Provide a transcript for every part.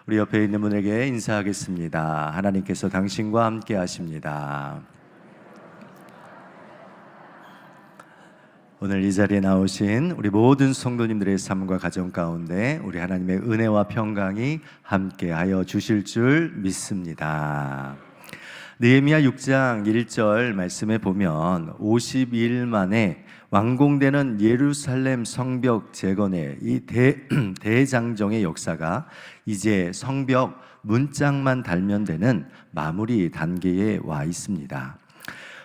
우리 옆에 있는 분에게 인사하겠습니다. 하나님께서 당신과 함께 하십니다. 오늘 이 자리에 나오신 우리 모든 성도님들의 삶과 가정 가운데 우리 하나님의 은혜와 평강이 함께하여 주실 줄 믿습니다. 느헤미야 6장 1절 말씀에 보면 52일 만에 완공되는 예루살렘 성벽 재건의 이 대장정의 역사가 이제 성벽 문짝만 달면 되는 마무리 단계에 와 있습니다.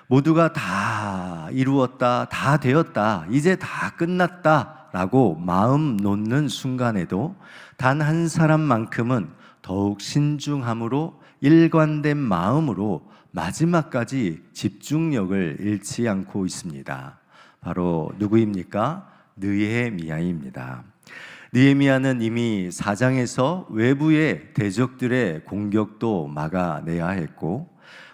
모두가 다 이루었다, 다 되었다, 이제 다 끝났다 라고 마음 놓는 순간에도 단 한 사람만큼은 더욱 신중함으로 일관된 마음으로 마지막까지 집중력을 잃지 않고 있습니다. 바로 누구입니까? 느헤미야입니다. 느헤미야는 이미 4장에서 외부의 대적들의 공격도 막아내야 했고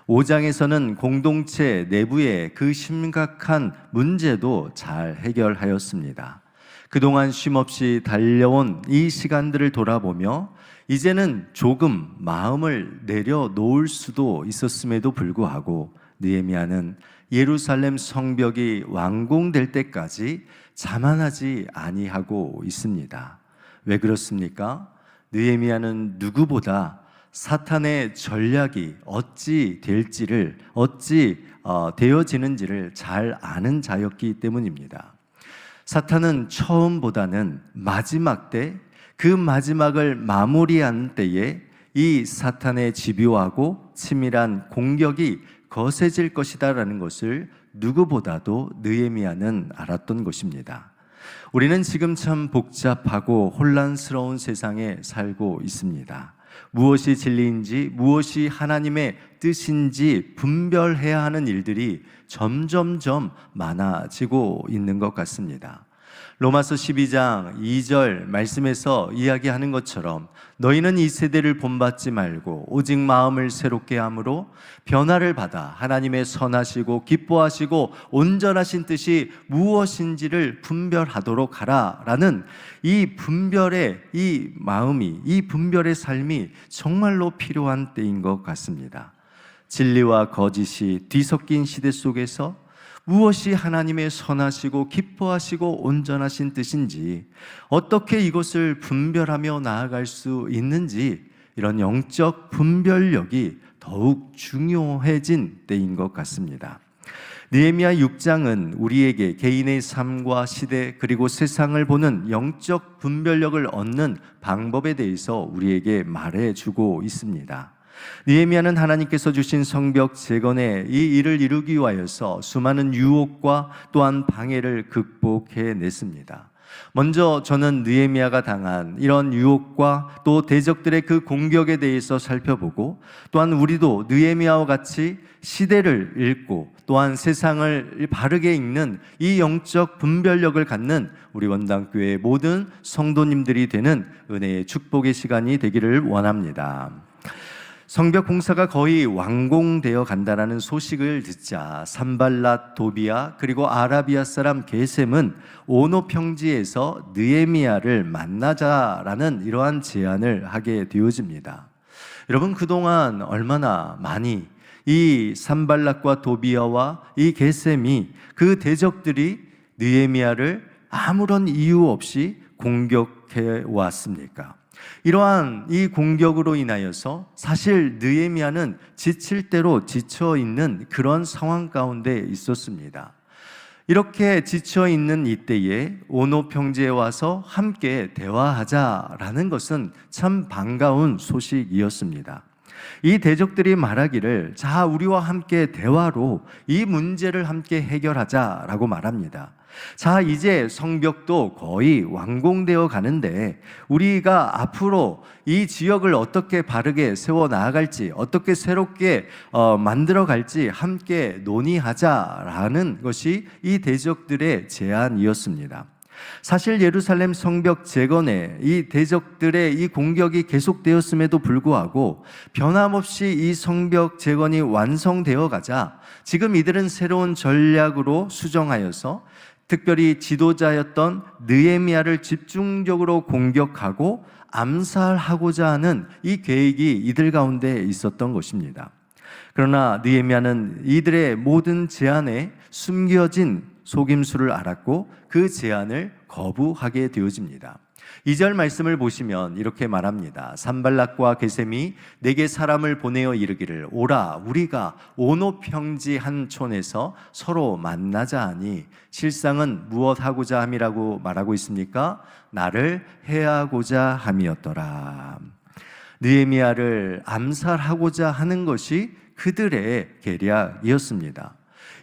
5장에서는 공동체 내부의 그 심각한 문제도 잘 해결하였습니다. 그동안 쉼없이 달려온 이 시간들을 돌아보며 이제는 조금 마음을 내려놓을 수도 있었음에도 불구하고 느헤미야는 예루살렘 성벽이 완공될 때까지 자만하지 아니하고 있습니다. 왜 그렇습니까? 느헤미야는 누구보다 사탄의 전략이 어찌 될지를 되어지는지를 잘 아는 자였기 때문입니다. 사탄은 처음보다는 마지막 때, 그 마지막을 마무리한 때에 이 사탄의 집요하고 치밀한 공격이 거세질 것이다라는 것을 누구보다도 느헤미야는 알았던 것입니다. 우리는 지금 참 복잡하고 혼란스러운 세상에 살고 있습니다. 무엇이 진리인지, 무엇이 하나님의 뜻인지 분별해야 하는 일들이 점점점 많아지고 있는 것 같습니다. 로마서 12장 2절 말씀에서 이야기하는 것처럼 너희는 이 세대를 본받지 말고 오직 마음을 새롭게 함으로 변화를 받아 하나님의 선하시고 기뻐하시고 온전하신 뜻이 무엇인지를 분별하도록 하라라는 이 분별의 이 마음이, 이 분별의 삶이 정말로 필요한 때인 것 같습니다. 진리와 거짓이 뒤섞인 시대 속에서 무엇이 하나님의 선하시고 기뻐하시고 온전하신 뜻인지, 어떻게 이것을 분별하며 나아갈 수 있는지, 이런 영적 분별력이 더욱 중요해진 때인 것 같습니다. 느헤미야 6장은 우리에게 개인의 삶과 시대 그리고 세상을 보는 영적 분별력을 얻는 방법에 대해서 우리에게 말해주고 있습니다. 느헤미야는 하나님께서 주신 성벽 재건의 이 일을 이루기 위하여서 수많은 유혹과 또한 방해를 극복해냈습니다. 먼저 저는 느헤미야가 당한 이런 유혹과 또 대적들의 그 공격에 대해서 살펴보고, 또한 우리도 느헤미야와 같이 시대를 읽고 또한 세상을 바르게 읽는 이 영적 분별력을 갖는 우리 원당교회의 모든 성도님들이 되는 은혜의 축복의 시간이 되기를 원합니다. 성벽 공사가 거의 완공되어 간다라는 소식을 듣자 산발랏 도비아 그리고 아라비아 사람 게셈은 오노 평지에서 느헤미야를 만나자라는 이러한 제안을 하게 되어집니다. 여러분, 그동안 얼마나 많이 이 산발랏과 도비아와 이 게셈이, 그 대적들이 느헤미야를 아무런 이유 없이 공격해 왔습니까? 이러한 이 공격으로 인하여서 사실 느헤미야는 지칠 대로 지쳐 있는 그런 상황 가운데 있었습니다. 이렇게 지쳐 있는 이때에 오노 평지에 와서 함께 대화하자라는 것은 참 반가운 소식이었습니다. 이 대적들이 말하기를, 자, 우리와 함께 대화로 이 문제를 함께 해결하자라고 말합니다. 자, 이제 성벽도 거의 완공되어 가는데 우리가 앞으로 이 지역을 어떻게 바르게 세워 나아갈지, 어떻게 새롭게 만들어 갈지 함께 논의하자라는 것이 이 대적들의 제안이었습니다. 사실 예루살렘 성벽 재건에 이 대적들의 이 공격이 계속되었음에도 불구하고 변함없이 이 성벽 재건이 완성되어 가자 지금 이들은 새로운 전략으로 수정하여서 특별히 지도자였던 느헤미야를 집중적으로 공격하고 암살하고자 하는 이 계획이 이들 가운데 있었던 것입니다. 그러나 느헤미야는 이들의 모든 제안에 숨겨진 속임수를 알았고 그 제안을 거부하게 되어집니다. 2절 말씀을 보시면 이렇게 말합니다. 산발락과 게셈이 내게 사람을 보내어 이르기를 오라 우리가 오노 평지 한 촌에서 서로 만나자 하니 실상은 무엇하고자 함이라고 말하고 있습니까? 나를 해하고자 함이었더라. 느헤미야를 암살하고자 하는 것이 그들의 계략이었습니다.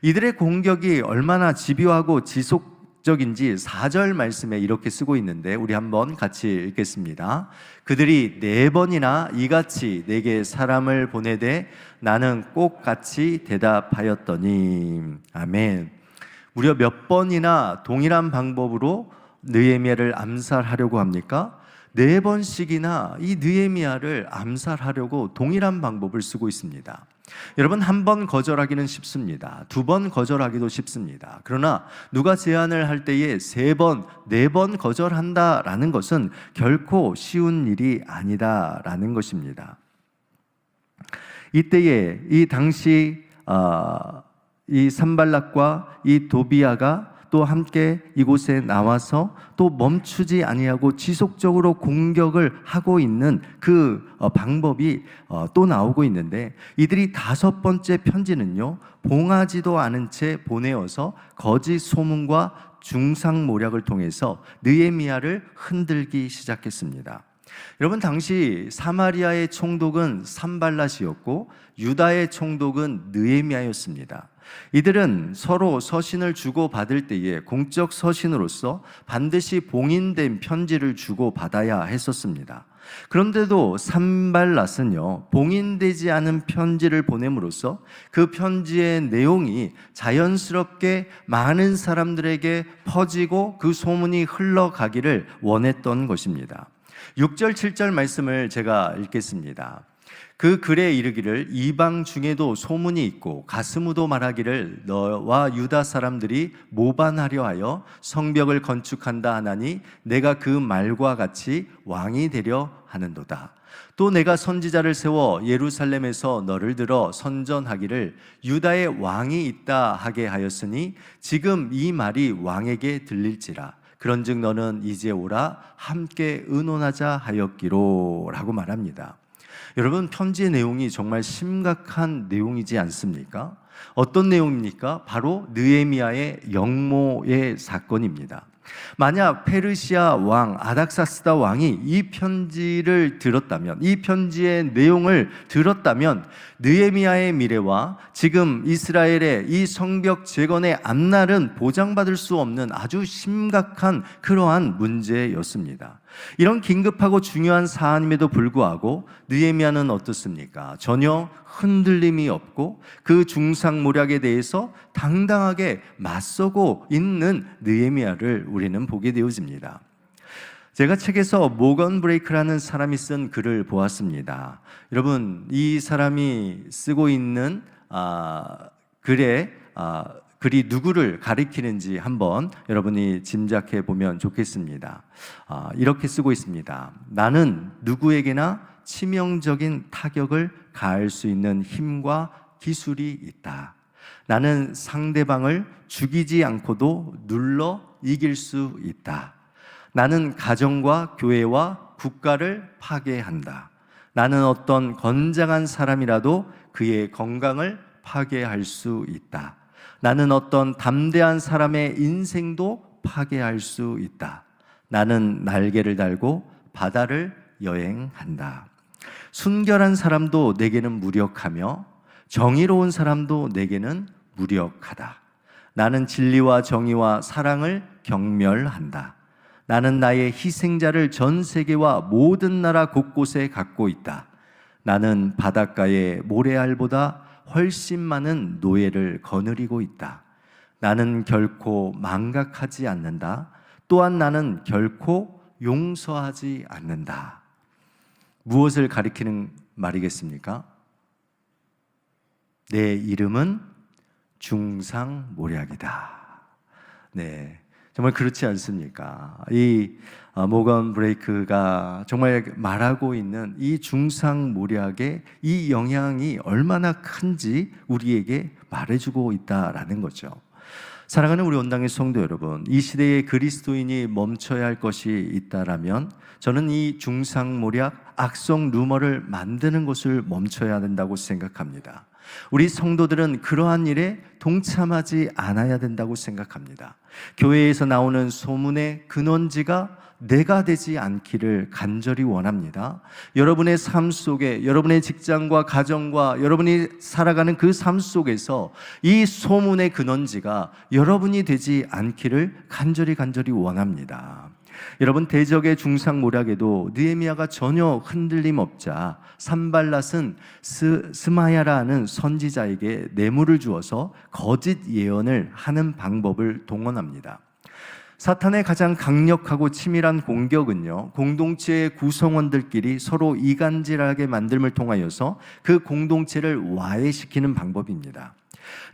이들의 공격이 얼마나 집요하고 지속적인지 4절 말씀에 이렇게 쓰고 있는데 우리 한번 같이 읽겠습니다. 그들이 4번이나 이같이 내게 사람을 보내되 나는 꼭 같이 대답하였더니 아멘. 무려 몇 번이나 동일한 방법으로 느헤미야를 암살하려고 합니까? 4번씩이나 이 느헤미야를 암살하려고 동일한 방법을 쓰고 있습니다. 여러분, 한 번 거절하기는 쉽습니다. 2번 거절하기도 쉽습니다. 그러나 누가 제안을 할 때에 3번, 4번 거절한다라는 것은 결코 쉬운 일이 아니다라는 것입니다. 이때에 이 당시 이 산발락과 이 도비야가 또 함께 이곳에 나와서 또 멈추지 아니하고 지속적으로 공격을 하고 있는 그 방법이 또 나오고 있는데 이들이 5번째 편지는요 봉하지도 않은 채 보내어서 거짓 소문과 중상모략을 통해서 느헤미야를 흔들기 시작했습니다. 여러분, 당시 사마리아의 총독은 산발랏이었고 유다의 총독은 느헤미야였습니다. 이들은 서로 서신을 주고받을 때에 공적 서신으로서 반드시 봉인된 편지를 주고받아야 했었습니다. 그런데도 산발랏은요 봉인되지 않은 편지를 보냄으로써 그 편지의 내용이 자연스럽게 많은 사람들에게 퍼지고 그 소문이 흘러가기를 원했던 것입니다. 6절 7절 말씀을 제가 읽겠습니다. 그 글에 이르기를 이방 중에도 소문이 있고 가스무도 말하기를 너와 유다 사람들이 모반하려 하여 성벽을 건축한다 하나니 내가 그 말과 같이 왕이 되려 하는도다. 또 내가 선지자를 세워 예루살렘에서 너를 들어 선전하기를 유다의 왕이 있다 하게 하였으니 지금 이 말이 왕에게 들릴지라. 그런즉 너는 이제 오라 함께 의논하자 하였기로 라고 말합니다. 여러분, 편지의 내용이 정말 심각한 내용이지 않습니까? 어떤 내용입니까? 바로 느헤미야의 영모의 사건입니다. 만약 페르시아 왕 아닥사스다 왕이 이 편지를 들었다면, 이 편지의 내용을 들었다면 느헤미야의 미래와 지금 이스라엘의 이 성벽 재건의 앞날은 보장받을 수 없는 아주 심각한 그러한 문제였습니다. 이런 긴급하고 중요한 사안임에도 불구하고 느헤미야는 어떻습니까? 전혀 흔들림이 없고 그 중상모략에 대해서 당당하게 맞서고 있는 느헤미야를 우리는 보게 되어집니다. 제가 책에서 모건 브레이크라는 사람이 쓴 글을 보았습니다. 여러분, 이 사람이 쓰고 있는 글이 누구를 가리키는지 한번 여러분이 짐작해 보면 좋겠습니다. 이렇게 쓰고 있습니다. 나는 누구에게나 치명적인 타격을 가할 수 있는 힘과 기술이 있다. 나는 상대방을 죽이지 않고도 눌러 이길 수 있다. 나는 가정과 교회와 국가를 파괴한다. 나는 어떤 건장한 사람이라도 그의 건강을 파괴할 수 있다. 나는 어떤 담대한 사람의 인생도 파괴할 수 있다. 나는 날개를 달고 바다를 여행한다. 순결한 사람도 내게는 무력하며 정의로운 사람도 내게는 무력하다. 나는 진리와 정의와 사랑을 경멸한다. 나는 나의 희생자를 전 세계와 모든 나라 곳곳에 갖고 있다. 나는 바닷가의 모래알보다 훨씬 많은 노예를 거느리고 있다. 나는 결코 망각하지 않는다. 또한 나는 결코 용서하지 않는다. 무엇을 가리키는 말이겠습니까? 내 이름은 중상모략이다. 네, 정말 그렇지 않습니까? 이 모건 브레이크가 정말 말하고 있는 이 중상모략의 이 영향이 얼마나 큰지 우리에게 말해주고 있다라는 거죠. 사랑하는 우리 온당의 성도 여러분, 이 시대에 그리스도인이 멈춰야 할 것이 있다라면 저는 이 중상모략, 악성 루머를 만드는 것을 멈춰야 된다고 생각합니다. 우리 성도들은 그러한 일에 동참하지 않아야 된다고 생각합니다. 교회에서 나오는 소문의 근원지가 내가 되지 않기를 간절히 원합니다. 여러분의 삶 속에, 여러분의 직장과 가정과 여러분이 살아가는 그 삶 속에서 이 소문의 근원지가 여러분이 되지 않기를 간절히 원합니다. 여러분, 대적의 중상모략에도 느헤미야가 전혀 흔들림 없자 산발랏은 스마야라는 선지자에게 뇌물을 주어서 거짓 예언을 하는 방법을 동원합니다. 사탄의 가장 강력하고 치밀한 공격은요, 공동체의 구성원들끼리 서로 이간질하게 만듦을 통하여서 그 공동체를 와해시키는 방법입니다.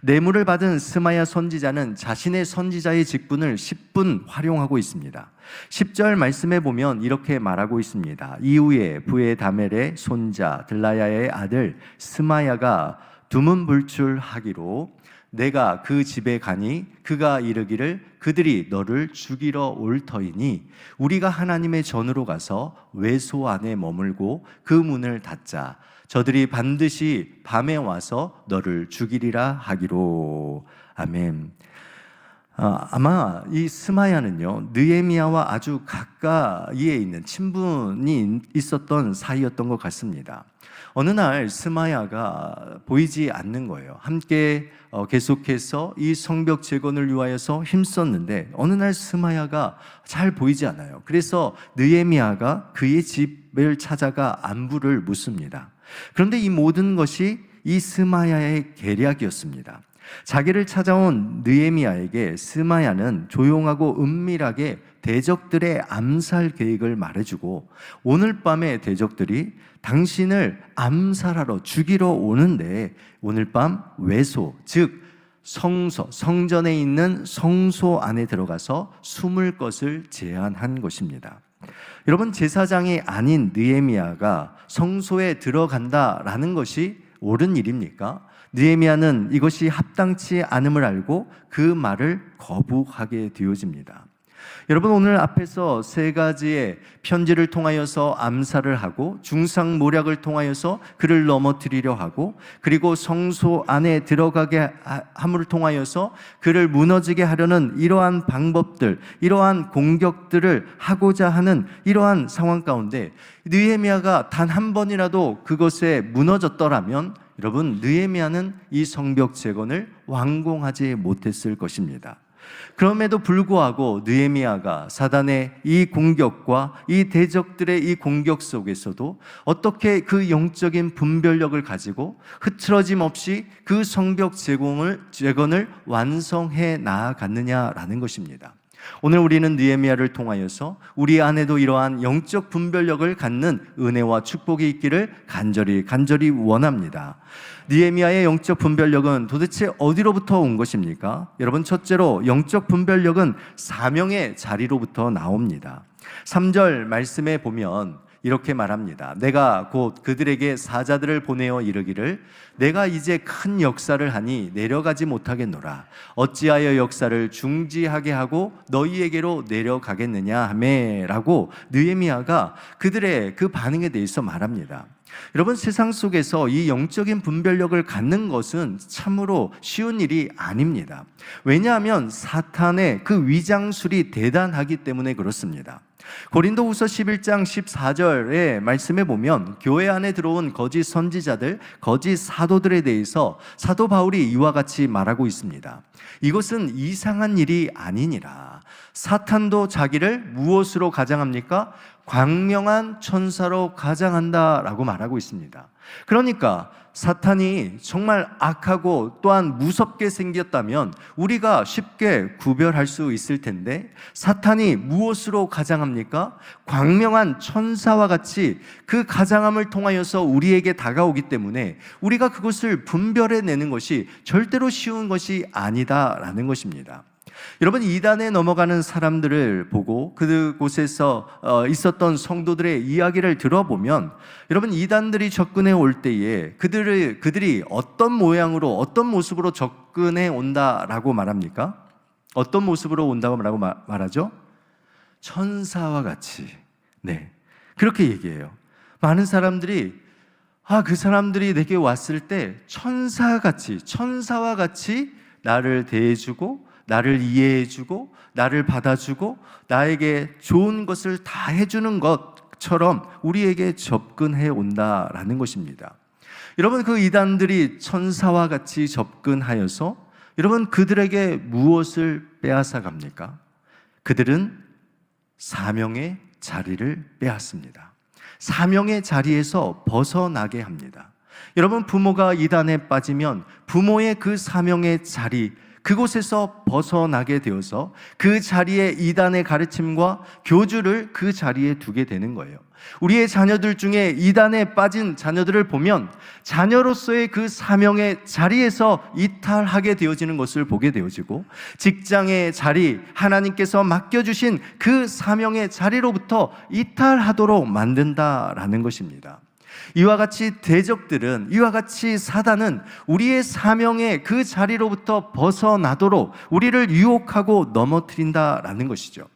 뇌물을 받은 스마야 선지자는 자신의 선지자의 직분을 10분 활용하고 있습니다. 10절 말씀에 보면 이렇게 말하고 있습니다. 이후에 부에 다멜의 손자 들라야의 아들 스마야가 두문불출하기로 내가 그 집에 가니 그가 이르기를 그들이 너를 죽이러 올 터이니 우리가 하나님의 전으로 가서 외소 안에 머물고 그 문을 닫자. 저들이 반드시 밤에 와서 너를 죽이리라 하기로. 아멘. 아마 이 스마야는요, 느헤미야와 아주 가까이에 있는 친분이 있었던 사이였던 것 같습니다. 어느 날 스마야가 보이지 않는 거예요. 함께 계속해서 이 성벽 재건을 위하여서 힘썼는데 어느 날 스마야가 잘 보이지 않아요. 그래서 느헤미야가 그의 집을 찾아가 안부를 묻습니다. 그런데 이 모든 것이 이 스마야의 계략이었습니다. 자기를 찾아온 느헤미야에게 스마야는 조용하고 은밀하게 대적들의 암살 계획을 말해주고 오늘 밤에 대적들이 당신을 암살하러 죽이러 오는데 오늘 밤 외소, 즉 성소, 성전에 있는 성소 안에 들어가서 숨을 것을 제안한 것입니다. 여러분, 제사장이 아닌 느헤미야가 성소에 들어간다라는 것이 옳은 일입니까? 느헤미야는 이것이 합당치 않음을 알고 그 말을 거부하게 되어집니다. 여러분, 오늘 앞에서 세 가지의 편지를 통하여서 암살을 하고 중상모략을 통하여서 그를 넘어뜨리려 하고 그리고 성소 안에 들어가게 함을 통하여서 그를 무너지게 하려는 이러한 방법들, 이러한 공격들을 하고자 하는 이러한 상황 가운데 느헤미야가 단 한 번이라도 그것에 무너졌더라면 여러분, 느헤미야는 이 성벽 재건을 완공하지 못했을 것입니다. 그럼에도 불구하고 느헤미야가 사단의 이 공격과 이 대적들의 이 공격 속에서도 어떻게 그 영적인 분별력을 가지고 흐트러짐 없이 그 성벽 재건을 완성해 나아갔느냐라는 것입니다. 오늘 우리는 느헤미야를 통하여서 우리 안에도 이러한 영적 분별력을 갖는 은혜와 축복이 있기를 간절히 원합니다. 느헤미야의 영적 분별력은 도대체 어디로부터 온 것입니까? 여러분, 첫째로 영적 분별력은 사명의 자리로부터 나옵니다. 3절 말씀에 보면 이렇게 말합니다. 내가 곧 그들에게 사자들을 보내어 이르기를 내가 이제 큰 역사를 하니 내려가지 못하겠노라. 어찌하여 역사를 중지하게 하고 너희에게로 내려가겠느냐 하매라고 느헤미야가 그들의 그 반응에 대해서 말합니다. 여러분, 세상 속에서 이 영적인 분별력을 갖는 것은 참으로 쉬운 일이 아닙니다. 왜냐하면 사탄의 그 위장술이 대단하기 때문에 그렇습니다. 고린도후서 11장 14절의 말씀에 보면 교회 안에 들어온 거짓 선지자들, 거짓 사도들에 대해서 사도 바울이 이와 같이 말하고 있습니다. 이것은 이상한 일이 아니니라. 사탄도 자기를 무엇으로 가장합니까? 광명한 천사로 가장한다라고 말하고 있습니다. 그러니까 사탄이 정말 악하고 또한 무섭게 생겼다면 우리가 쉽게 구별할 수 있을 텐데 사탄이 무엇으로 가장합니까? 광명한 천사와 같이 그 가장함을 통하여서 우리에게 다가오기 때문에 우리가 그것을 분별해내는 것이 절대로 쉬운 것이 아니다라는 것입니다. 여러분, 이단에 넘어가는 사람들을 보고 그곳에서 있었던 성도들의 이야기를 들어보면, 여러분, 이단들이 접근해 올 때에 그들이 어떤 모양으로, 어떤 모습으로 접근해 온다라고 말합니까? 어떤 모습으로 온다고 말하죠? 천사와 같이. 네, 그렇게 얘기해요. 많은 사람들이 그 사람들이 내게 왔을 때 천사와 같이 나를 대해주고, 나를 이해해주고, 나를 받아주고, 나에게 좋은 것을 다 해주는 것처럼 우리에게 접근해 온다라는 것입니다. 여러분, 그 이단들이 천사와 같이 접근하여서 여러분, 그들에게 무엇을 빼앗아 갑니까? 그들은 사명의 자리를 빼앗습니다. 사명의 자리에서 벗어나게 합니다. 여러분, 부모가 이단에 빠지면 부모의 그 사명의 자리, 그곳에서 벗어나게 되어서 그 자리에 이단의 가르침과 교주를 그 자리에 두게 되는 거예요. 우리의 자녀들 중에 이단에 빠진 자녀들을 보면 자녀로서의 그 사명의 자리에서 이탈하게 되어지는 것을 보게 되어지고, 직장의 자리, 하나님께서 맡겨주신 그 사명의 자리로부터 이탈하도록 만든다라는 것입니다. 이와 같이 대적들은, 이와 같이 사단은 우리의 사명의 그 자리로부터 벗어나도록 우리를 유혹하고 넘어뜨린다라는 것이죠.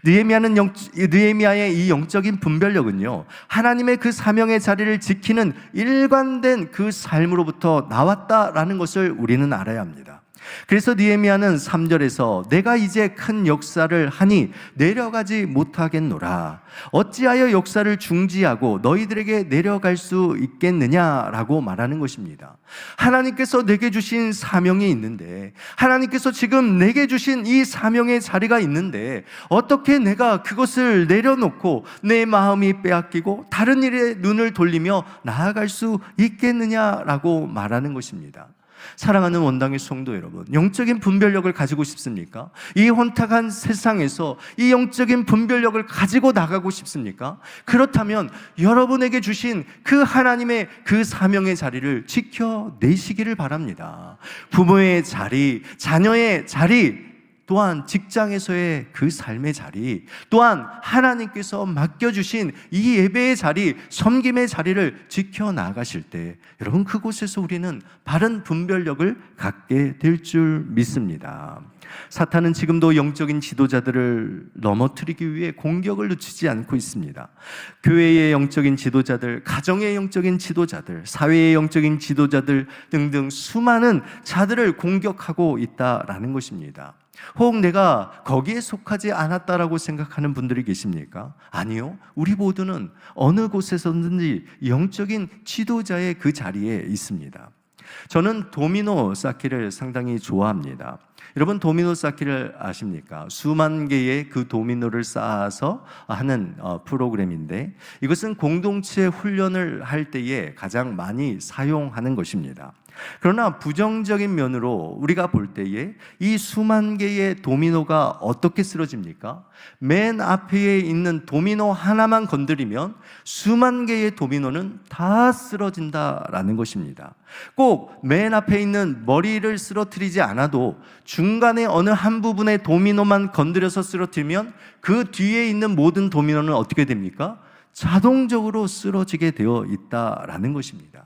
느헤미야의 이 영적인 분별력은요, 하나님의 그 사명의 자리를 지키는 일관된 그 삶으로부터 나왔다라는 것을 우리는 알아야 합니다. 그래서 느헤미야는 3절에서 내가 이제 큰 역사를 하니 내려가지 못하겠노라, 어찌하여 역사를 중지하고 너희들에게 내려갈 수 있겠느냐라고 말하는 것입니다. 하나님께서 내게 주신 사명이 있는데, 하나님께서 지금 내게 주신 이 사명의 자리가 있는데, 어떻게 내가 그것을 내려놓고 내 마음이 빼앗기고 다른 일에 눈을 돌리며 나아갈 수 있겠느냐라고 말하는 것입니다. 사랑하는 원당의 성도 여러분, 영적인 분별력을 가지고 싶습니까? 이 혼탁한 세상에서 이 영적인 분별력을 가지고 나가고 싶습니까? 그렇다면 여러분에게 주신 그 하나님의 그 사명의 자리를 지켜내시기를 바랍니다. 부모의 자리, 자녀의 자리, 또한 직장에서의 그 삶의 자리, 또한 하나님께서 맡겨주신 이 예배의 자리, 섬김의 자리를 지켜나가실 때 여러분, 그곳에서 우리는 바른 분별력을 갖게 될 줄 믿습니다. 사탄은 지금도 영적인 지도자들을 넘어뜨리기 위해 공격을 늦추지 않고 있습니다. 교회의 영적인 지도자들, 가정의 영적인 지도자들, 사회의 영적인 지도자들 등등 수많은 자들을 공격하고 있다라는 것입니다. 혹 내가 거기에 속하지 않았다라고 생각하는 분들이 계십니까? 아니요, 우리 모두는 어느 곳에서든지 영적인 지도자의 그 자리에 있습니다. 저는 도미노 쌓기를 상당히 좋아합니다. 여러분, 도미노 쌓기를 아십니까? 수만 개의 그 도미노를 쌓아서 하는 프로그램인데, 이것은 공동체 훈련을 할 때에 가장 많이 사용하는 것입니다. 그러나 부정적인 면으로 우리가 볼 때에 이 수만 개의 도미노가 어떻게 쓰러집니까? 맨 앞에 있는 도미노 하나만 건드리면 수만 개의 도미노는 다 쓰러진다라는 것입니다. 꼭 맨 앞에 있는 머리를 쓰러뜨리지 않아도 중간에 어느 한 부분의 도미노만 건드려서 쓰러뜨리면 그 뒤에 있는 모든 도미노는 어떻게 됩니까? 자동적으로 쓰러지게 되어 있다라는 것입니다.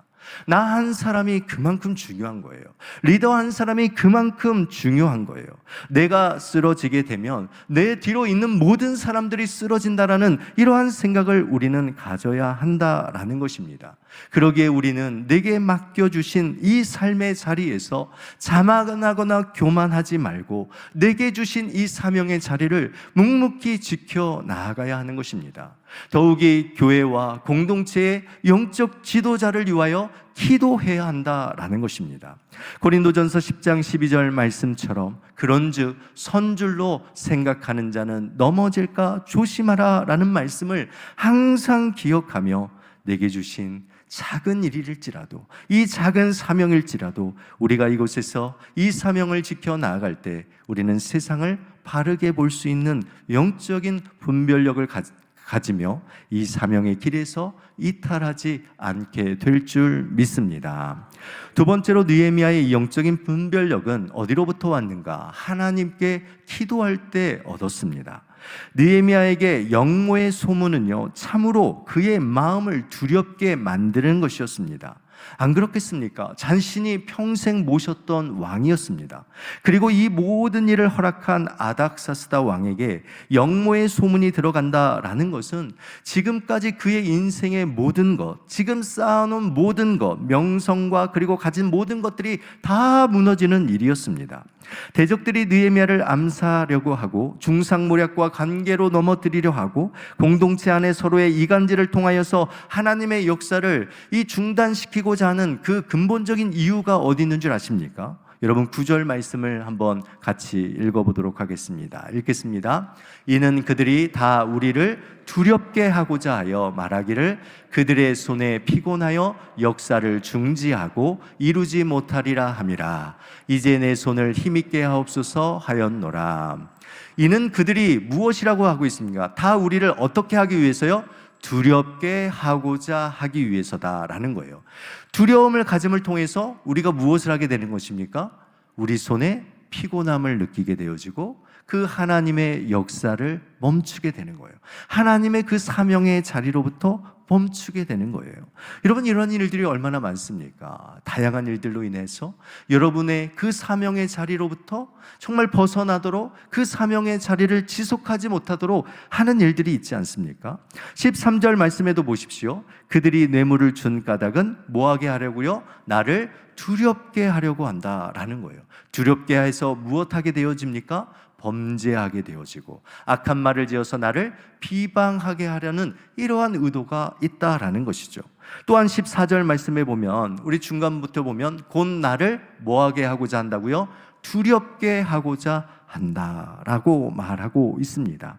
나 한 사람이 그만큼 중요한 거예요. 리더 한 사람이 그만큼 중요한 거예요. 내가 쓰러지게 되면 내 뒤로 있는 모든 사람들이 쓰러진다라는 이러한 생각을 우리는 가져야 한다라는 것입니다. 그러기에 우리는 내게 맡겨주신 이 삶의 자리에서 자만하거나 교만하지 말고 내게 주신 이 사명의 자리를 묵묵히 지켜 나아가야 하는 것입니다. 더욱이 교회와 공동체의 영적 지도자를 위하여 기도해야 한다라는 것입니다. 고린도전서 10장 12절 말씀처럼 그런즉 선줄로 생각하는 자는 넘어질까 조심하라 라는 말씀을 항상 기억하며 내게 주신 작은 일일지라도, 이 작은 사명일지라도 우리가 이곳에서 이 사명을 지켜 나아갈 때 우리는 세상을 바르게 볼 수 있는 영적인 분별력을 가지며 이 사명의 길에서 이탈하지 않게 될 줄 믿습니다. 두 번째로 느헤미야의 영적인 분별력은 어디로부터 왔는가? 하나님께 기도할 때 얻었습니다. 느헤미야에게 영모의 소문은요, 참으로 그의 마음을 두렵게 만드는 것이었습니다. 안 그렇겠습니까? 자신이 평생 모셨던 왕이었습니다. 그리고 이 모든 일을 허락한 아닥사스다 왕에게 영모의 소문이 들어간다라는 것은 지금까지 그의 인생의 모든 것, 지금 쌓아놓은 모든 것, 명성과 그리고 가진 모든 것들이 다 무너지는 일이었습니다. 대적들이 느헤미야를 암살하려고 하고 중상모략과 관계로 넘어뜨리려 하고 공동체 안에 서로의 이간질을 통하여서 하나님의 역사를 이 중단시키고자 하는 그 근본적인 이유가 어디 있는 줄 아십니까? 여러분 9절 말씀을 한번 같이 읽어보도록 하겠습니다. 읽겠습니다. 이는 그들이 다 우리를 두렵게 하고자 하여 말하기를 그들의 손에 피곤하여 역사를 중지하고 이루지 못하리라 함이라. 이제 내 손을 힘있게 하옵소서 하였노라. 이는 그들이 무엇이라고 하고 있습니까? 다 우리를 어떻게 하기 위해서요? 두렵게 하고자 하기 위해서다라는 거예요. 두려움을 가짐을 통해서 우리가 무엇을 하게 되는 것입니까? 우리 손에 피곤함을 느끼게 되어지고 그 하나님의 역사를 멈추게 되는 거예요. 하나님의 그 사명의 자리로부터 멈추게 되는 거예요. 여러분, 이런 일들이 얼마나 많습니까? 다양한 일들로 인해서 여러분의 그 사명의 자리로부터 정말 벗어나도록 그 사명의 자리를 지속하지 못하도록 하는 일들이 있지 않습니까? 13절 말씀에도 보십시오. 그들이 뇌물을 준 까닭은 뭐하게 하려고요? 나를 두렵게 하려고 한다라는 거예요. 두렵게 해서 무엇하게 되어집니까? 범죄하게 되어지고 악한 말을 지어서 나를 비방하게 하려는 이러한 의도가 있다라는 것이죠. 또한 14절 말씀에 보면 우리 중간부터 보면 곧 나를 뭐하게 하고자 한다고요? 두렵게 하고자 한다라고 말하고 있습니다.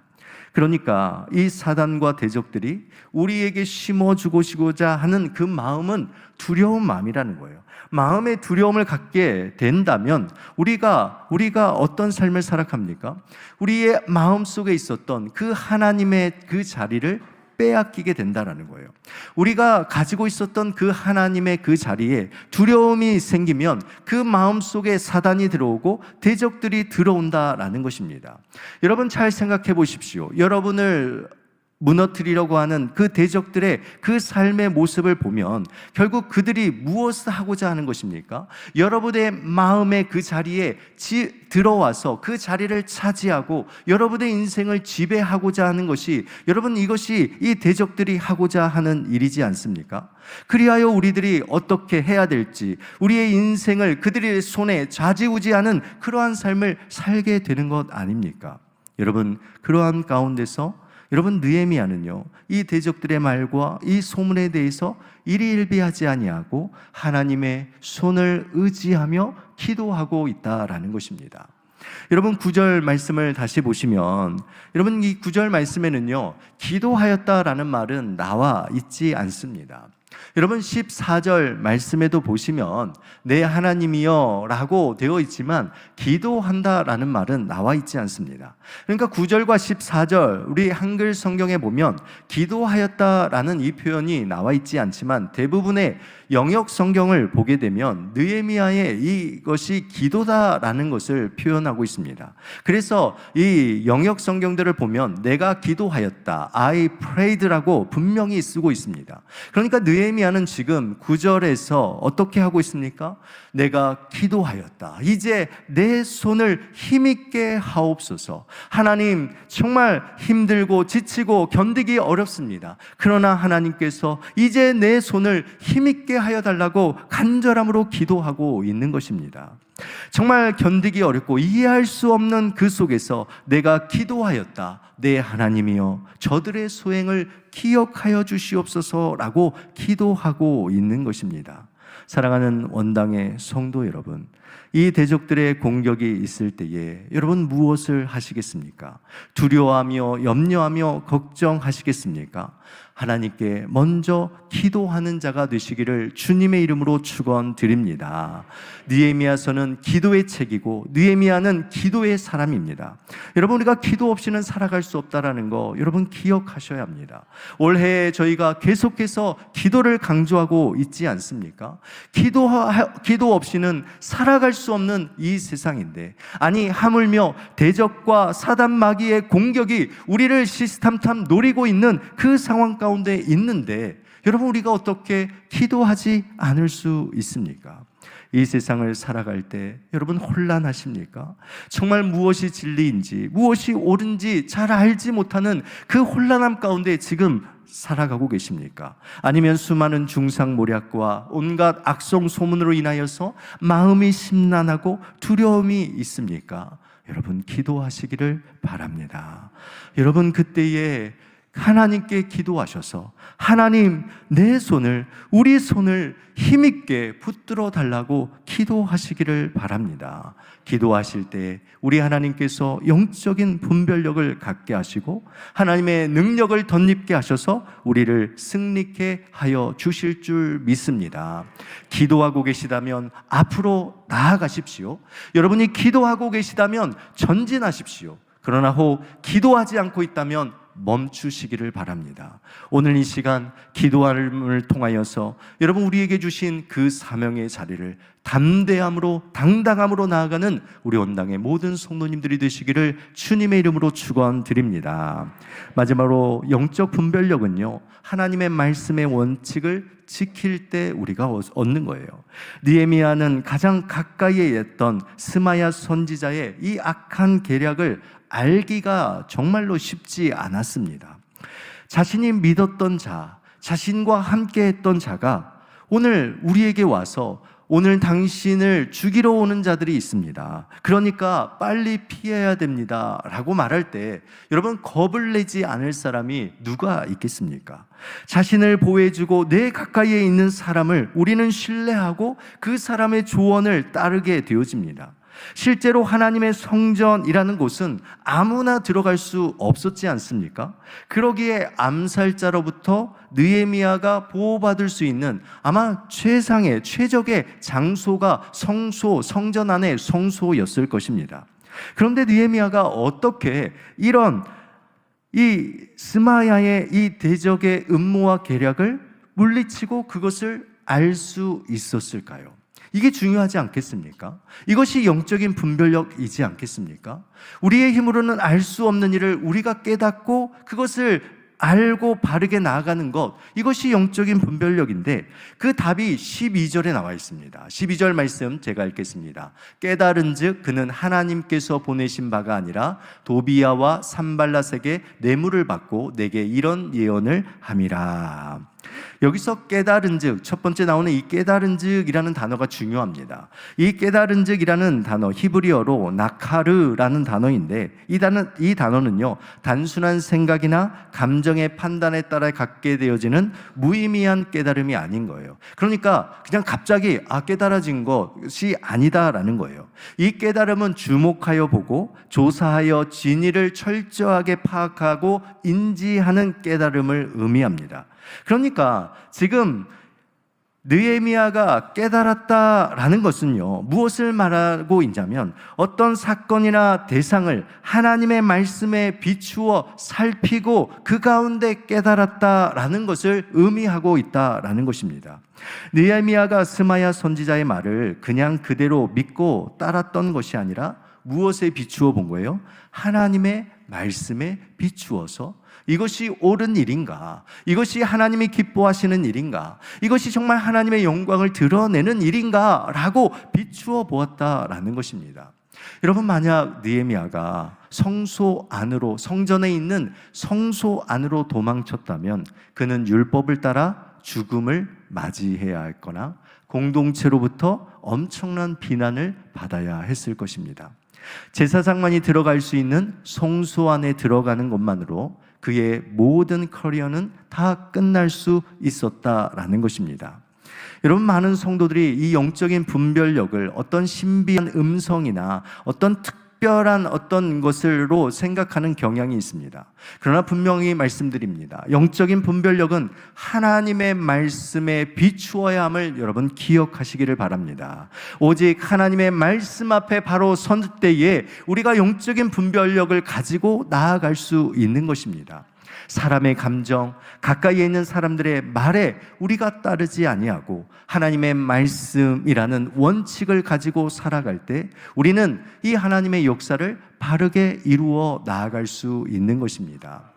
그러니까 이 사단과 대적들이 우리에게 심어주고자 하는 그 마음은 두려운 마음이라는 거예요. 마음의 두려움을 갖게 된다면 우리가 어떤 삶을 살아갑니까? 우리의 마음 속에 있었던 그 하나님의 그 자리를 빼앗기게 된다라는 거예요. 우리가 가지고 있었던 그 하나님의 그 자리에 두려움이 생기면 그 마음 속에 사단이 들어오고 대적들이 들어온다라는 것입니다. 여러분 잘 생각해 보십시오. 여러분을 무너뜨리려고 하는 그 대적들의 그 삶의 모습을 보면 결국 그들이 무엇을 하고자 하는 것입니까? 여러분의 마음의 그 자리에 들어와서 그 자리를 차지하고 여러분의 인생을 지배하고자 하는 것이 여러분 이것이 이 대적들이 하고자 하는 일이지 않습니까? 그리하여 우리들이 어떻게 해야 될지 우리의 인생을 그들의 손에 좌지우지하는 그러한 삶을 살게 되는 것 아닙니까? 여러분 그러한 가운데서 여러분 느헤미야는요 이 대적들의 말과 이 소문에 대해서 일희일비하지 아니하고 하나님의 손을 의지하며 기도하고 있다라는 것입니다. 여러분 9절 말씀을 다시 보시면 여러분 이 9절 말씀에는요 기도하였다라는 말은 나와 있지 않습니다. 여러분 14절 말씀에도 보시면 내 하나님이여 라고 되어 있지만 기도한다라는 말은 나와 있지 않습니다. 그러니까 9절과 14절 우리 한글 성경에 보면 기도하였다라는 이 표현이 나와 있지 않지만 대부분의 영역 성경을 보게 되면 느헤미야의 이것이 기도다라는 것을 표현하고 있습니다. 그래서 이 영역 성경들을 보면 내가 기도하였다, I prayed라고 분명히 쓰고 있습니다. 그러니까 느헤미야는 지금 9절에서 어떻게 하고 있습니까? 내가 기도하였다. 이제 내 손을 힘있게 하옵소서. 하나님 정말 힘들고 지치고 견디기 어렵습니다. 그러나 하나님께서 이제 내 손을 힘있게 하여 달라고 간절함으로 기도하고 있는 것입니다. 정말 견디기 어렵고 이해할 수 없는 그 속에서 내가 기도하였다. 내 하나님이여 저들의 소행을 기억하여 주시옵소서라고 기도하고 있는 것입니다. 사랑하는 원당의 성도 여러분, 이 대적들의 공격이 있을 때에 여러분 무엇을 하시겠습니까? 두려워하며 염려하며 걱정하시겠습니까? 하나님께 먼저 기도하는 자가 되시기를 주님의 이름으로 축원드립니다. 느헤미야서는 기도의 책이고 느헤미야는 기도의 사람입니다. 여러분, 우리가 기도 없이는 살아갈 수 없다라는 거 여러분 기억하셔야 합니다. 올해 저희가 계속해서 기도를 강조하고 있지 않습니까? 기도 없이는 살아갈 수 없는 이 세상인데, 아니 하물며 대적과 사단 마귀의 공격이 우리를 시시탐탐 노리고 있는 그 상황 가운데 있는데, 여러분 우리가 어떻게 기도하지 않을 수 있습니까? 이 세상을 살아갈 때 여러분 혼란하십니까? 정말 무엇이 진리인지 무엇이 옳은지 잘 알지 못하는 그 혼란함 가운데 지금 살아가고 계십니까? 아니면 수많은 중상모략과 온갖 악성 소문으로 인하여서 마음이 심란하고 두려움이 있습니까? 여러분 기도하시기를 바랍니다. 여러분 그때에 하나님께 기도하셔서 하나님, 내 손을, 우리 손을 힘있게 붙들어 달라고 기도하시기를 바랍니다. 기도하실 때 우리 하나님께서 영적인 분별력을 갖게 하시고 하나님의 능력을 덧입게 하셔서 우리를 승리케 하여 주실 줄 믿습니다. 기도하고 계시다면 앞으로 나아가십시오. 여러분이 기도하고 계시다면 전진하십시오. 그러나 혹 기도하지 않고 있다면 멈추시기를 바랍니다. 오늘 이 시간 기도함을 통하여서 여러분 우리에게 주신 그 사명의 자리를 담대함으로 당당함으로 나아가는 우리 온당의 모든 성도님들이 되시기를 주님의 이름으로 축원드립니다. 마지막으로 영적 분별력은요, 하나님의 말씀의 원칙을 지킬 때 우리가 얻는 거예요. 느헤미야는 가장 가까이에 있던 스마야 선지자의 이 악한 계략을 알기가 정말로 쉽지 않았습니다. 자신이 믿었던 자, 자신과 함께 했던 자가 오늘 우리에게 와서 오늘 당신을 죽이러 오는 자들이 있습니다. 그러니까 빨리 피해야 됩니다 라고 말할 때 여러분 겁을 내지 않을 사람이 누가 있겠습니까? 자신을 보호해주고 내 가까이에 있는 사람을 우리는 신뢰하고 그 사람의 조언을 따르게 되어집니다. 실제로 하나님의 성전이라는 곳은 아무나 들어갈 수 없었지 않습니까? 그러기에 암살자로부터 느헤미야가 보호받을 수 있는 아마 최상의 최적의 장소가 성전 안의 성소였을 것입니다. 그런데 느헤미야가 어떻게 이런 이 스마야의 이 대적의 음모와 계략을 물리치고 그것을 알 수 있었을까요? 이게 중요하지 않겠습니까? 이것이 영적인 분별력이지 않겠습니까? 우리의 힘으로는 알 수 없는 일을 우리가 깨닫고 그것을 알고 바르게 나아가는 것, 이것이 영적인 분별력인데 그 답이 12절에 나와 있습니다. 12절 말씀 제가 읽겠습니다. 깨달은 즉 그는 하나님께서 보내신 바가 아니라 도비야와 산발랏에게 뇌물을 받고 내게 이런 예언을 함이라. 여기서 깨달은 즉, 첫 번째 나오는 이 깨달은 즉이라는 단어가 중요합니다. 이 깨달은 즉이라는 단어, 히브리어로 나카르라는 단어인데 이 단어는요, 단순한 생각이나 감정의 판단에 따라 갖게 되어지는 무의미한 깨달음이 아닌 거예요. 그러니까 그냥 갑자기 깨달아진 것이 아니다라는 거예요. 이 깨달음은 주목하여 보고 조사하여 진리를 철저하게 파악하고 인지하는 깨달음을 의미합니다. 그러니까 지금 느헤미야가 깨달았다라는 것은요, 무엇을 말하고 있냐면 어떤 사건이나 대상을 하나님의 말씀에 비추어 살피고 그 가운데 깨달았다라는 것을 의미하고 있다라는 것입니다. 느헤미야가 스마야 선지자의 말을 그냥 그대로 믿고 따랐던 것이 아니라 무엇에 비추어 본 거예요? 하나님의 말씀에 비추어서 이것이 옳은 일인가? 이것이 하나님이 기뻐하시는 일인가? 이것이 정말 하나님의 영광을 드러내는 일인가? 라고 비추어 보았다라는 것입니다. 여러분, 만약 느헤미야가 성소 안으로, 성전에 있는 성소 안으로 도망쳤다면 그는 율법을 따라 죽음을 맞이해야 했거나 공동체로부터 엄청난 비난을 받아야 했을 것입니다. 제사장만이 들어갈 수 있는 성소 안에 들어가는 것만으로 그의 모든 커리어는 다 끝날 수 있었다라는 것입니다. 여러분, 많은 성도들이 이 영적인 분별력을 어떤 신비한 음성이나 어떤 특별한 어떤 것으로 생각하는 경향이 있습니다. 그러나 분명히 말씀드립니다. 영적인 분별력은 하나님의 말씀에 비추어야 함을 여러분 기억하시기를 바랍니다. 오직 하나님의 말씀 앞에 바로 선 때에 우리가 영적인 분별력을 가지고 나아갈 수 있는 것입니다. 사람의 감정, 가까이에 있는 사람들의 말에 우리가 따르지 아니하고 하나님의 말씀이라는 원칙을 가지고 살아갈 때 우리는 이 하나님의 역사를 바르게 이루어 나아갈 수 있는 것입니다.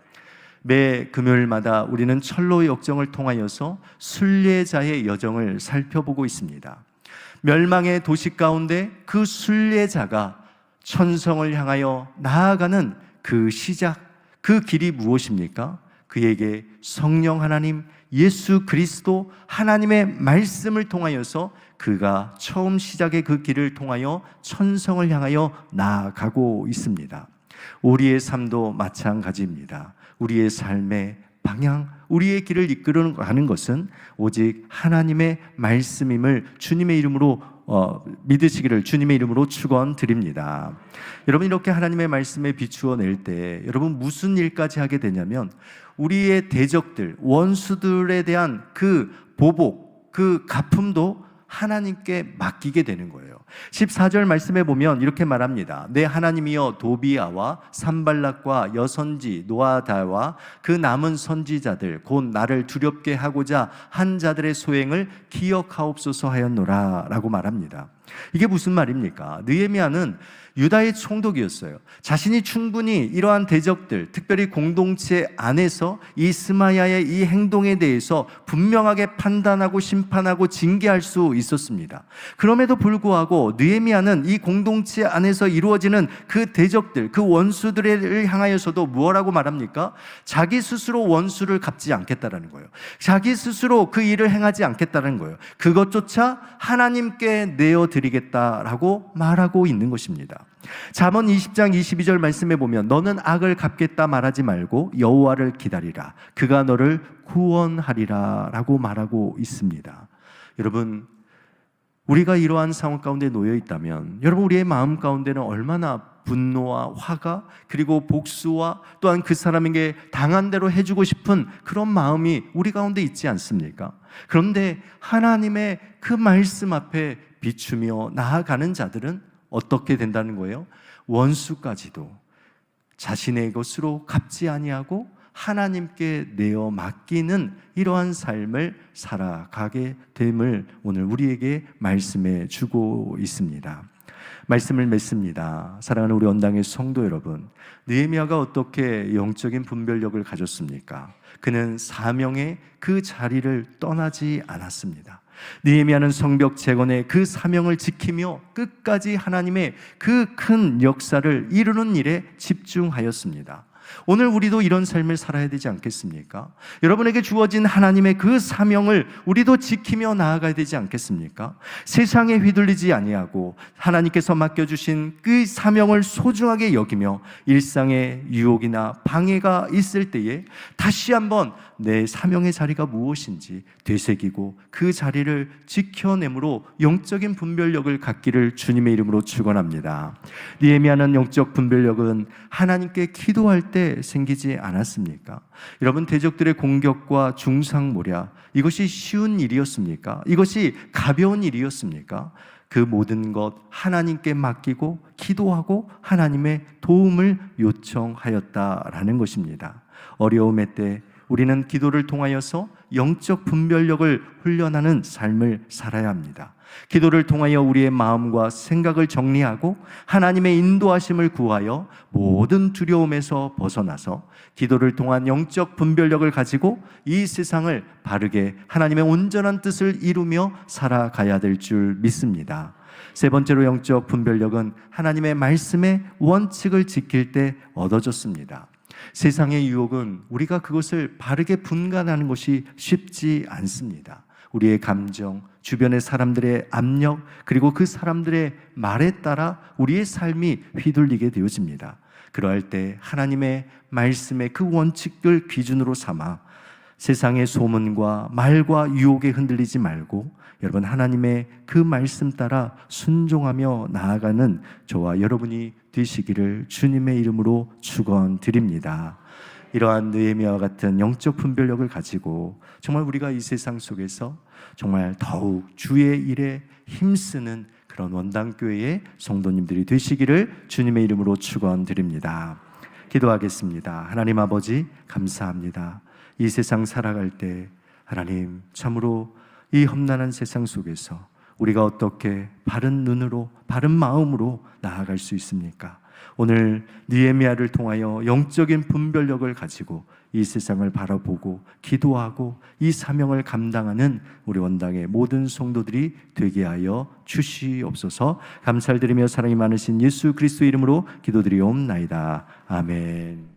매 금요일마다 우리는 철로 역정을 통하여서 순례자의 여정을 살펴보고 있습니다. 멸망의 도시 가운데 그 순례자가 천성을 향하여 나아가는 그 시작, 그 길이 무엇입니까? 그에게 성령 하나님, 예수 그리스도 하나님의 말씀을 통하여서 그가 처음 시작의 그 길을 통하여 천성을 향하여 나아가고 있습니다. 우리의 삶도 마찬가지입니다. 우리의 삶의 방향, 우리의 길을 이끌어가는 것은 오직 하나님의 말씀임을 주님의 이름으로 믿으시기를 주님의 이름으로 축원드립니다. 여러분, 이렇게 하나님의 말씀에 비추어 낼 때 여러분 무슨 일까지 하게 되냐면 우리의 대적들, 원수들에 대한 그 보복, 그 갚음도 하나님께 맡기게 되는 거예요. 14절 말씀에 보면 이렇게 말합니다. 내 하나님이여 도비아와 산발락과 여선지 노아다와 그 남은 선지자들 곧 나를 두렵게 하고자 한 자들의 소행을 기억하옵소서 하였노라 라고 말합니다. 이게 무슨 말입니까? 느헤미야는 유다의 총독이었어요. 자신이 충분히 이러한 대적들, 특별히 공동체 안에서 이 스마야의 이 행동에 대해서 분명하게 판단하고 심판하고 징계할 수 있었습니다. 그럼에도 불구하고 느헤미야는 이 공동체 안에서 이루어지는 그 대적들, 그 원수들을 향하여서도 무엇라고 말합니까? 자기 스스로 원수를 갚지 않겠다라는 거예요. 자기 스스로 그 일을 행하지 않겠다는 거예요. 그것조차 하나님께 내어드리겠다라고 말하고 있는 것입니다. 잠언 20장 22절 말씀에 보면 너는 악을 갚겠다 말하지 말고 여호와를 기다리라 그가 너를 구원하리라 라고 말하고 있습니다. 여러분, 우리가 이러한 상황 가운데 놓여 있다면 여러분 우리의 마음 가운데는 얼마나 분노와 화가 그리고 복수와 또한 그 사람에게 당한 대로 해주고 싶은 그런 마음이 우리 가운데 있지 않습니까? 그런데 하나님의 그 말씀 앞에 비추며 나아가는 자들은 어떻게 된다는 거예요? 원수까지도 자신의 것으로 갚지 아니하고 하나님께 내어 맡기는 이러한 삶을 살아가게 됨을 오늘 우리에게 말씀해 주고 있습니다. 말씀을 맺습니다. 사랑하는 우리 언당의 성도 여러분, 느헤미야가 어떻게 영적인 분별력을 가졌습니까? 그는 사명의 그 자리를 떠나지 않았습니다. 느헤미야는 성벽 재건의 그 사명을 지키며 끝까지 하나님의 그 큰 역사를 이루는 일에 집중하였습니다. 오늘 우리도 이런 삶을 살아야 되지 않겠습니까? 여러분에게 주어진 하나님의 그 사명을 우리도 지키며 나아가야 되지 않겠습니까? 세상에 휘둘리지 아니하고 하나님께서 맡겨주신 그 사명을 소중하게 여기며 일상의 유혹이나 방해가 있을 때에 다시 한번 내 사명의 자리가 무엇인지 되새기고 그 자리를 지켜내므로 영적인 분별력을 갖기를 주님의 이름으로 축원합니다. 느헤미야는 영적 분별력은 하나님께 기도할 때 생기지 않았습니까? 여러분, 대적들의 공격과 중상모략, 이것이 쉬운 일이었습니까? 이것이 가벼운 일이었습니까? 그 모든 것 하나님께 맡기고 기도하고 하나님의 도움을 요청하였다라는 것입니다. 어려움의 때 우리는 기도를 통하여서 영적 분별력을 훈련하는 삶을 살아야 합니다. 기도를 통하여 우리의 마음과 생각을 정리하고 하나님의 인도하심을 구하여 모든 두려움에서 벗어나서 기도를 통한 영적 분별력을 가지고 이 세상을 바르게 하나님의 온전한 뜻을 이루며 살아가야 될 줄 믿습니다. 세 번째로 영적 분별력은 하나님의 말씀의 원칙을 지킬 때 얻어졌습니다. 세상의 유혹은 우리가 그것을 바르게 분간하는 것이 쉽지 않습니다. 우리의 감정, 주변의 사람들의 압력, 그리고 그 사람들의 말에 따라 우리의 삶이 휘둘리게 되어집니다. 그러할 때 하나님의 말씀의 그 원칙을 기준으로 삼아 세상의 소문과 말과 유혹에 흔들리지 말고 여러분 하나님의 그 말씀 따라 순종하며 나아가는 저와 여러분이 되시기를 주님의 이름으로 축원드립니다. 이러한 느헤미야와 같은 영적 분별력을 가지고 정말 우리가 이 세상 속에서 정말 더욱 주의 일에 힘쓰는 그런 원당교회의 성도님들이 되시기를 주님의 이름으로 축원드립니다. 기도하겠습니다. 하나님 아버지 감사합니다. 이 세상 살아갈 때 하나님 참으로 이 험난한 세상 속에서 우리가 어떻게 바른 눈으로 바른 마음으로 나아갈 수 있습니까? 오늘 느헤미야를 통하여 영적인 분별력을 가지고 이 세상을 바라보고 기도하고 이 사명을 감당하는 우리 원당의 모든 성도들이 되게 하여 주시옵소서. 감사를 드리며 사랑이 많으신 예수 그리스도 이름으로 기도드리옵나이다. 아멘.